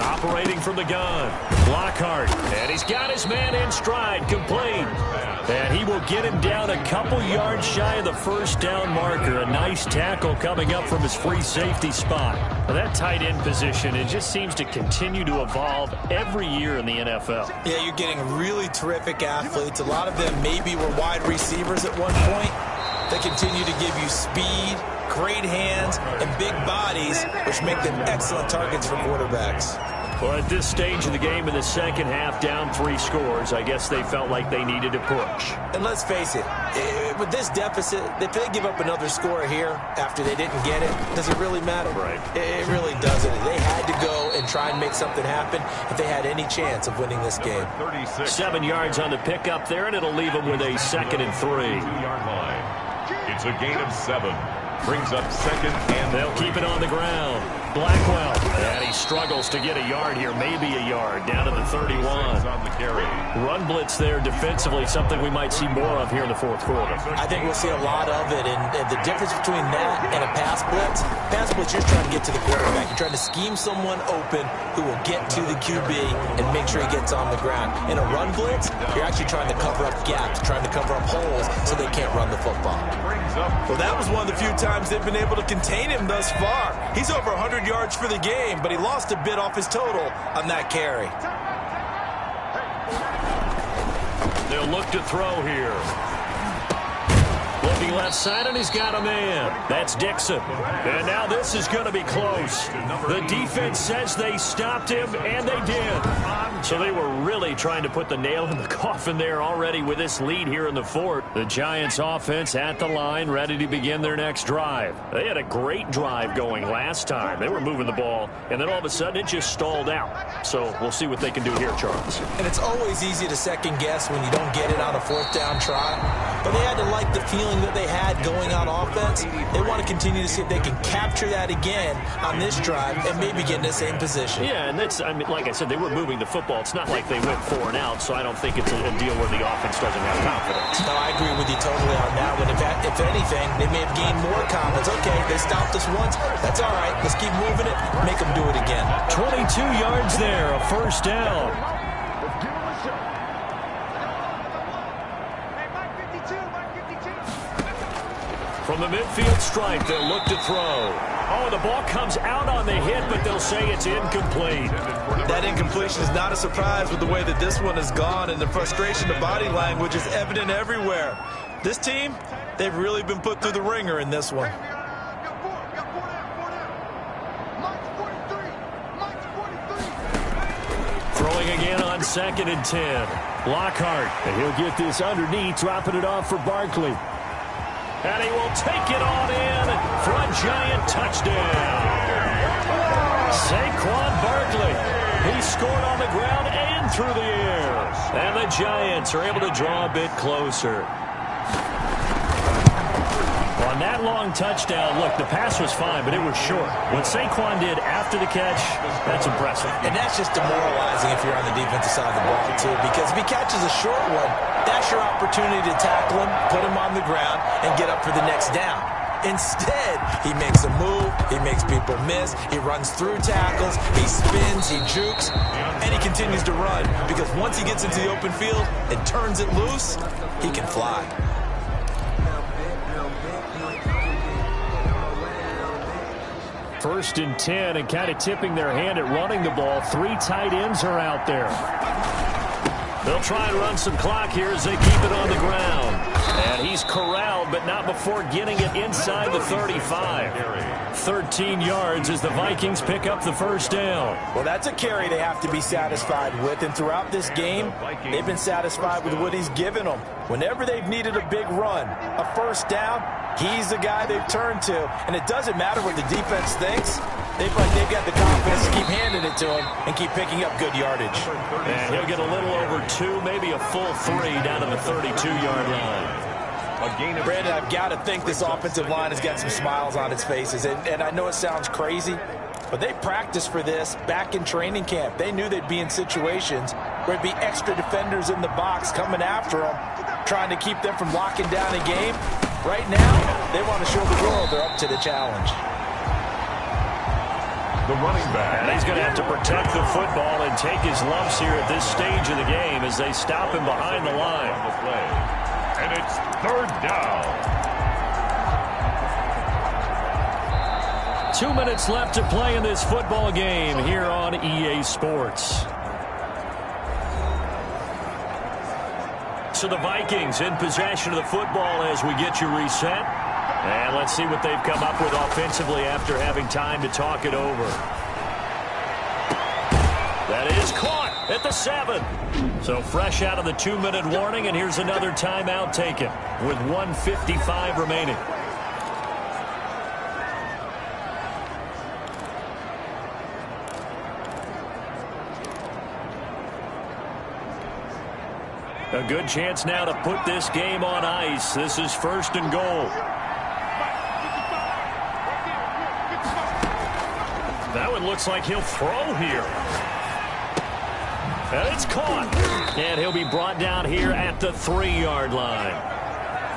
[SPEAKER 1] Operating from the gun, Lockhart, and he's got his man in stride, complete. And he will get him down a couple yards shy of the 1st down marker. A nice tackle coming up from his free safety spot. Well, that tight end position, it just seems to continue to evolve every year in the NFL.
[SPEAKER 3] Yeah, you're getting really terrific athletes. A lot of them maybe were wide receivers at one point. They continue to give you speed, great hands, and big bodies, which make them excellent targets for quarterbacks.
[SPEAKER 1] Well, at this stage of the game in the second half, down 3 scores, I guess they felt like they needed to push.
[SPEAKER 3] And let's face it, with this deficit, if they give up another score here after they didn't get it, does it really matter?
[SPEAKER 1] Right.
[SPEAKER 3] It really doesn't. They had to go and try and make something happen if they had any chance of winning this game.
[SPEAKER 1] 7 yards on the pickup there, and it'll leave them with a 2nd and 3.
[SPEAKER 2] 2-yard line. It's a gain of 7. Brings up 2nd and
[SPEAKER 1] they'll keep it on the ground. Blackwell. And he struggles to get a yard here, maybe a yard, down to the 31.
[SPEAKER 2] On the carry.
[SPEAKER 1] Run blitz there defensively, something we might see more of here in the fourth quarter.
[SPEAKER 3] I think we'll see a lot of it, and the difference between that and a pass blitz, you're trying to get to the quarterback. You're trying to scheme someone open who will get to the QB and make sure he gets on the ground. In a run blitz, you're actually trying to cover up gaps, trying to cover up holes so they can't run the football.
[SPEAKER 5] Well, that was one of the few times they've been able to contain him thus far. He's over 100 yards for the game, but he lost a bit off his total on that carry.
[SPEAKER 1] They'll look to throw here. Looking left side, and he's got a man. That's Dixon. And now this is going to be close. The defense says they stopped him, and they did. So they were really trying to put the nail in the coffin there already with this lead here in the fourth. The Giants offense at the line, ready to begin their next drive. They had a great drive going last time. They were moving the ball, and then all of a sudden it just stalled out. So we'll see what they can do here, Charles.
[SPEAKER 3] And it's always easy to second guess when you don't get it on a fourth down try. But they had to like the feeling that they had going on offense. They want to continue to see if they can capture that again on this drive and maybe get in the same position.
[SPEAKER 1] Yeah, and that's, I mean, like I said, they were moving the football. It's not like they went 4 and out, so I don't think it's a deal where the offense doesn't have confidence.
[SPEAKER 3] No, I agree with you totally on that one. If anything, they may have gained more confidence. Okay, they stopped us once. That's all right. Let's keep moving it. Make them do it again.
[SPEAKER 1] 22 yards there, a first down. From the midfield stripe, they'll look to throw. Oh, the ball comes out on the hit, but they'll say it's incomplete.
[SPEAKER 5] That incompletion is not a surprise with the way that this one has gone, and the frustration, the body language is evident everywhere. This team, they've really been put through the ringer in this one.
[SPEAKER 1] Throwing again on 2nd and 10. Lockhart, and he'll get this underneath, dropping it off for Barkley. And he will take it on in for a Giant touchdown. Saquon Barkley. He scored on the ground and through the air. And the Giants are able to draw a bit closer. On that long touchdown, look, the pass was fine, but it was short. What Saquon did after the catch, that's impressive.
[SPEAKER 3] And that's just demoralizing if you're on the defensive side of the ball, too, because if he catches a short one, that's your opportunity to tackle him, put him on the ground, and get up for the next down. Instead, he makes a move, he makes people miss, he runs through tackles, he spins, he jukes, and he continues to run, because once he gets into the open field and turns it loose, he can fly.
[SPEAKER 1] First and 10, and kind of tipping their hand at running the ball. 3 tight ends are out there. They'll try and run some clock here as they keep it on the ground. And he's corralled, but not before getting it inside the 35. 13 yards as the Vikings pick up the first down.
[SPEAKER 5] Well, that's a carry they have to be satisfied with, and throughout this game, they've been satisfied with what he's given them. Whenever they've needed a big run, a first down, he's the guy they've turned to. And it doesn't matter what the defense thinks. They've got the confidence to keep handing it to him and keep picking up good yardage.
[SPEAKER 1] And he'll get a little over 2, maybe a full 3 down to the 32-yard line.
[SPEAKER 5] Brandon, I've got to think this offensive line has got some smiles on its faces. And I know it sounds crazy, but they practiced for this back in training camp. They knew they'd be in situations where there'd be extra defenders in the box coming after them, trying to keep them from locking down a game. Right now, they want to show the world they're up to the challenge.
[SPEAKER 2] The running back.
[SPEAKER 1] And he's going to have to protect the football and take his lumps here at this stage of the game as they stop him behind the line.
[SPEAKER 2] And it's 3rd down.
[SPEAKER 1] 2 minutes left to play in this football game here on EA Sports. So the Vikings in possession of the football as we get you reset. And let's see what they've come up with offensively after having time to talk it over. That is caught at the 7. So fresh out of the 2-minute warning, and here's another timeout taken with 1:55 remaining. A good chance now to put this game on ice. This is 1st and goal. That one looks like he'll throw here. And it's caught. And he'll be brought down here at the 3-yard line.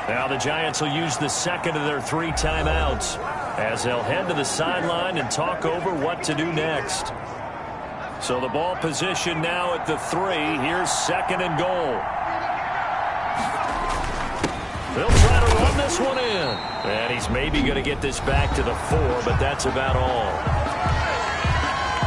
[SPEAKER 1] Now the Giants will use the second of their 3 timeouts as they'll head to the sideline and talk over what to do next. So the ball position now at the 3. Here's 2nd and goal. They'll try to run this one in. And he's maybe going to get this back to the 4, but that's about all.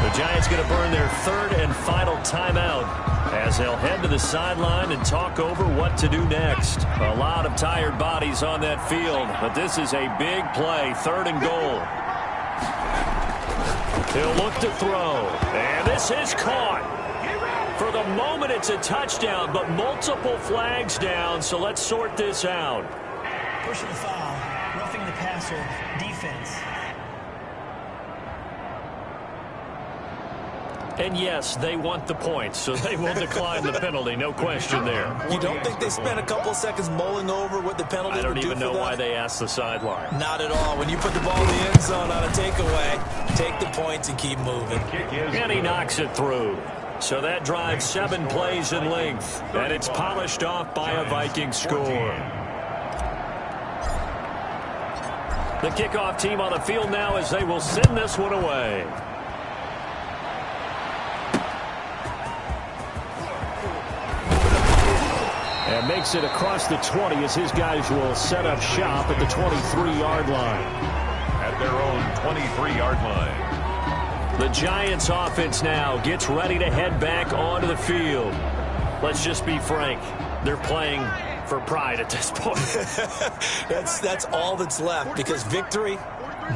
[SPEAKER 1] The Giants going to burn their 3rd and final timeout as they'll head to the sideline and talk over what to do next. A lot of tired bodies on that field, but this is a big play. 3rd and goal. He'll look to throw, and this is caught. For the moment, it's a touchdown, but multiple flags down, so let's sort this out.
[SPEAKER 6] Personal foul, roughing the passer, defense.
[SPEAKER 1] And yes, they want the points, so they will decline the penalty, no question there.
[SPEAKER 5] You don't think they spent a couple of seconds mulling over what the penalty would do for them?
[SPEAKER 1] I don't even know why they asked the sideline.
[SPEAKER 5] Not at all. When you put the ball in the end zone on a takeaway, take the points and keep moving.
[SPEAKER 1] And he knocks it through. So that drives 7 plays in length, and it's polished off by a Viking score. The kickoff team on the field now as they will send this one away. And makes it across the 20 as his guys will set up shop at the 23-yard line.
[SPEAKER 2] At their own 23-yard line.
[SPEAKER 1] The Giants offense now gets ready to head back onto the field. Let's just be frank. They're playing for pride at this point.
[SPEAKER 5] That's all that's left, because victory,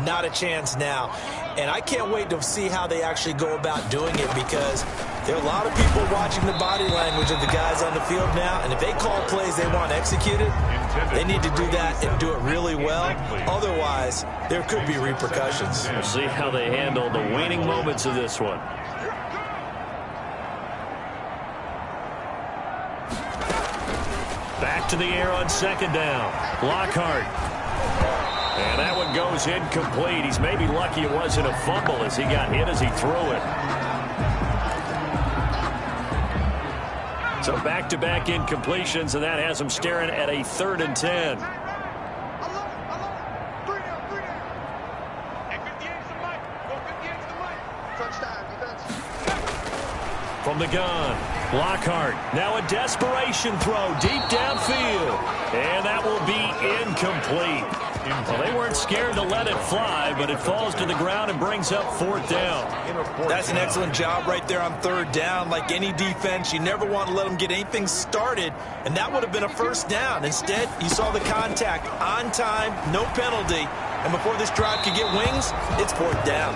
[SPEAKER 5] not a chance now. And I can't wait to see how they actually go about doing it, because there are a lot of people watching the body language of the guys on the field now, and if they call plays they want executed, they need to do that and do it really well. Otherwise, there could be repercussions.
[SPEAKER 1] We'll see how they handle the waning moments of this one. Back to the air on 2nd down. Lockhart. And that one goes incomplete. He's maybe lucky it wasn't a fumble as he got hit as he threw it. So back-to-back incompletions, and that has him staring at a 3rd and 10. From the gun, Lockhart. Now a desperation throw deep downfield. And that will be incomplete. Well, they weren't scared to let it fly, but it falls to the ground and brings up 4th down.
[SPEAKER 5] That's an excellent job right there on 3rd down. Like any defense, you never want to let them get anything started, and that would have been a 1st down. Instead, you saw the contact on time, no penalty, and before this drive could get wings, it's 4th down.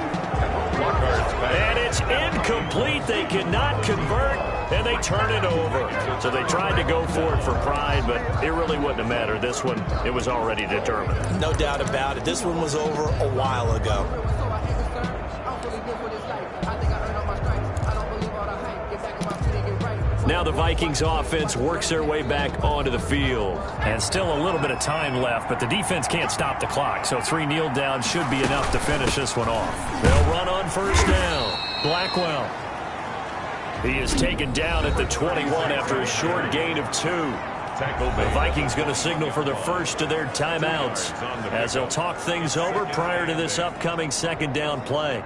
[SPEAKER 1] And it's incomplete. They cannot convert, and they turn it over. So they tried to go for it for pride, but it really wouldn't have mattered. This one, it was already determined.
[SPEAKER 5] No doubt about it. This one was over a while ago.
[SPEAKER 1] Now the Vikings offense works their way back onto the field. And still a little bit of time left, but the defense can't stop the clock. So 3 kneel downs should be enough to finish this one off. They'll run on 1st down. Blackwell. He is taken down at the 21 after a short gain of 2. The Vikings going to signal for the first of their timeouts as they'll talk things over prior to this upcoming 2nd down play.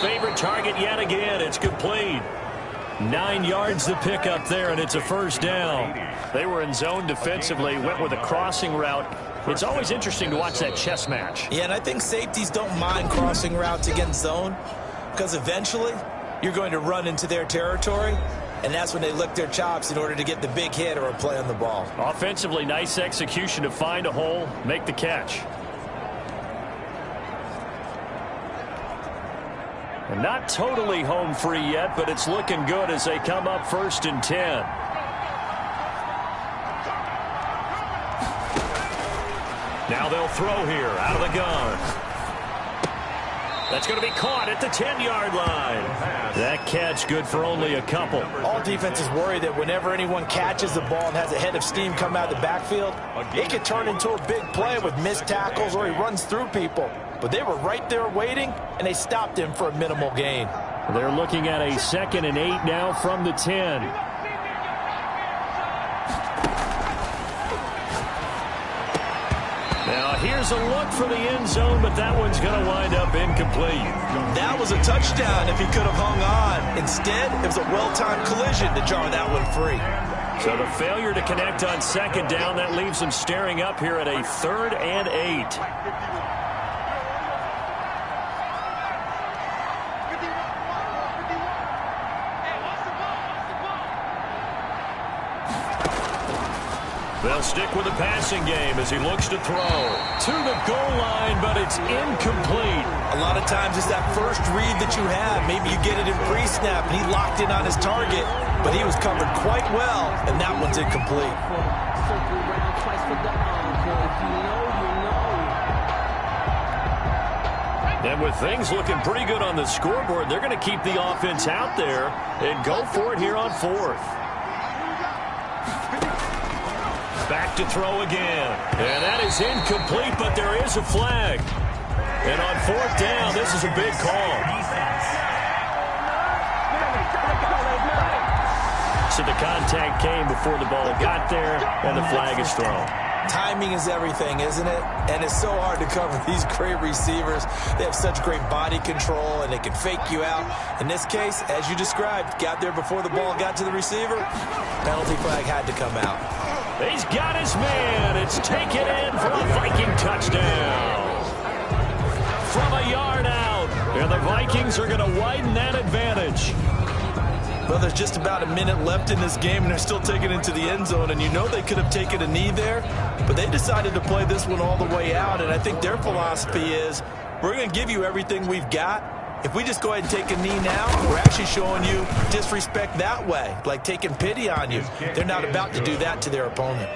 [SPEAKER 1] Favorite target yet again. It's complete. 9 yards to pick up there, and it's a 1st down. They were in zone defensively, went with a crossing route. It's always interesting to watch that chess match.
[SPEAKER 5] Yeah, and I think safeties don't mind crossing routes against zone, because eventually you're going to run into their territory, and that's when they lick their chops in order to get the big hit or a play on the ball.
[SPEAKER 1] Offensively, nice execution to find a hole, make the catch. And not totally home free yet, but it's looking good as they come up 1st and 10. Now they'll throw here out of the gun. That's going to be caught at the 10-yard line. That catch good for only a couple.
[SPEAKER 5] All defenses worry that whenever anyone catches the ball and has a head of steam come out of the backfield, it could turn into a big play with missed tackles or he runs through people. But they were right there waiting, and they stopped him for a minimal gain.
[SPEAKER 1] They're looking at a 2nd and 8 now from the 10. Now here's a look for the end zone, but that one's going to wind up incomplete.
[SPEAKER 5] That was a touchdown if he could have hung on. Instead, it was a well-timed collision to jar that one free.
[SPEAKER 1] So the failure to connect on 2nd down, that leaves them staring up here at a 3rd and 8. They'll stick with the passing game as he looks to throw to the goal line, but it's incomplete.
[SPEAKER 5] A lot of times it's that first read that you have. Maybe you get it in pre-snap, and he locked in on his target, but he was covered quite well, and that one's incomplete.
[SPEAKER 1] And with things looking pretty good on the scoreboard, they're going to keep the offense out there and go for it here on 4th. Back to throw again. And that is incomplete, but there is a flag. And on 4th down, this is a big call. So the contact came before the ball got there, and the flag is thrown.
[SPEAKER 5] Timing is everything, isn't it? And it's so hard to cover these great receivers. They have such great body control, and they can fake you out. In this case, as you described, got there before the ball got to the receiver. Penalty flag had to come out.
[SPEAKER 1] He's got his man. It's taken in for a Viking touchdown. From a yard out. And the Vikings are going to widen that advantage.
[SPEAKER 5] Well, there's just about a minute left in this game, and they're still taking it to the end zone. And you know they could have taken a knee there, but they decided to play this one all the way out. And I think their philosophy is, we're going to give you everything we've got. If we just go ahead and take a knee now, we're actually showing you disrespect that way, like taking pity on you. They're not about to do that to their opponent.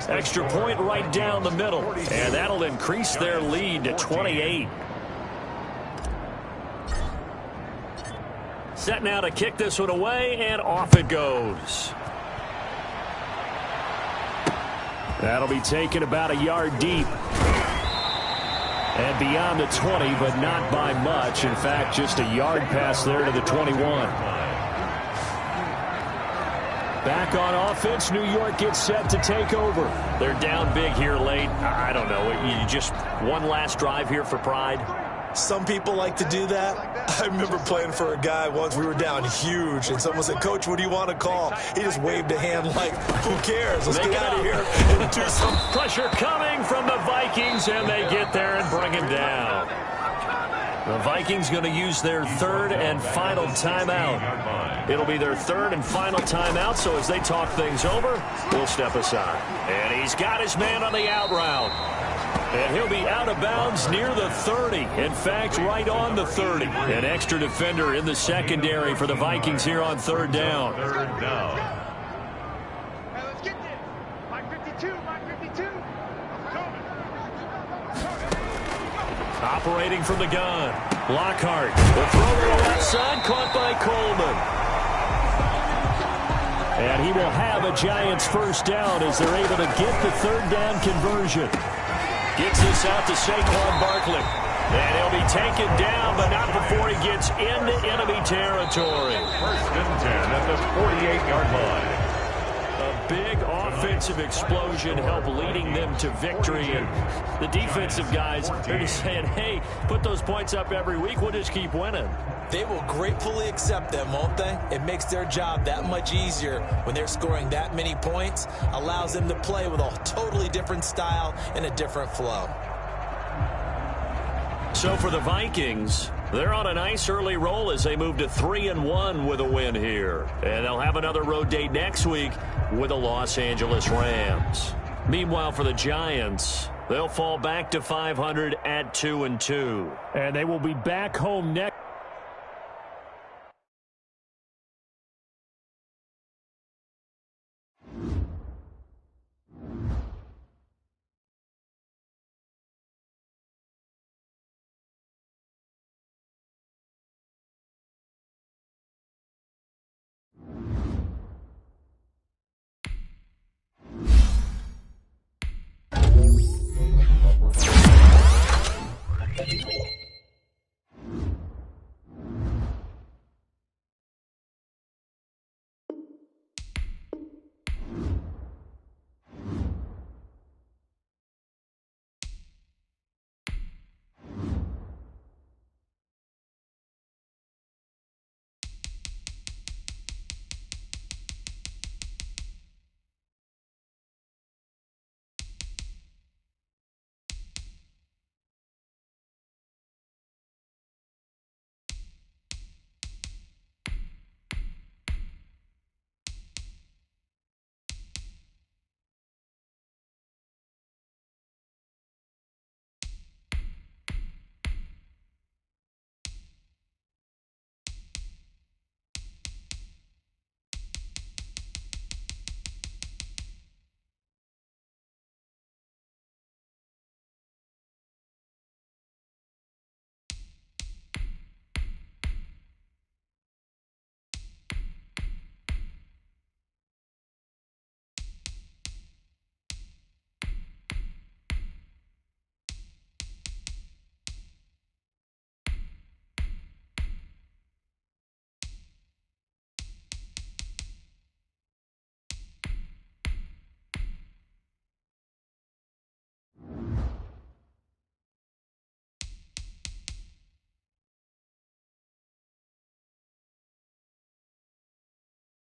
[SPEAKER 1] Extra point right down the middle, and that'll increase their lead to 28. Set now to kick this one away, and off it goes. That'll be taken about a yard deep. And beyond the 20, but not by much. In fact, just a yard pass there to the 21. Back on offense, New York gets set to take over. They're down big here late. I don't know. You just one last drive here for pride.
[SPEAKER 5] Some people like to do that. I remember playing for a guy once. We were down huge, and someone said, "Coach, what do you want to call?" He just waved a hand like, who cares? Let's get out of here and do some.
[SPEAKER 1] Pressure coming from the Vikings, and they get there and bring him down. The Vikings going to use their 3rd and final timeout. It'll be their 3rd and final timeout, so as they talk things over, we'll step aside. And he's got his man on the out route. And he'll be out of bounds near the 30. In fact, right on the 30. An extra defender in the secondary for the Vikings here on 3rd down.
[SPEAKER 2] 3rd down.
[SPEAKER 4] Hey, let's get this. Mike 52, Mike 52.
[SPEAKER 1] Operating from the gun. Lockhart. The throw to the left side, caught by Coleman. And he will have a Giants first down as they're able to get the 3rd down conversion. Gets this out to Saquon Barkley. And he'll be taken down, but not before he gets into enemy territory.
[SPEAKER 2] 1st and 10 at the 48-yard line.
[SPEAKER 1] A big offensive explosion helped leading them to victory. And the defensive guys are just saying, hey, put those points up every week. We'll just keep winning.
[SPEAKER 5] They will gratefully accept them, won't they? It makes their job that much easier when they're scoring that many points. Allows them to play with a totally different style and a different flow.
[SPEAKER 1] So for the Vikings, they're on a nice early roll as they move to 3-1 with a win here. And they'll have another road date next week with the Los Angeles Rams. Meanwhile, for the Giants, they'll fall back to 500 at 2-2. And they will be back home next.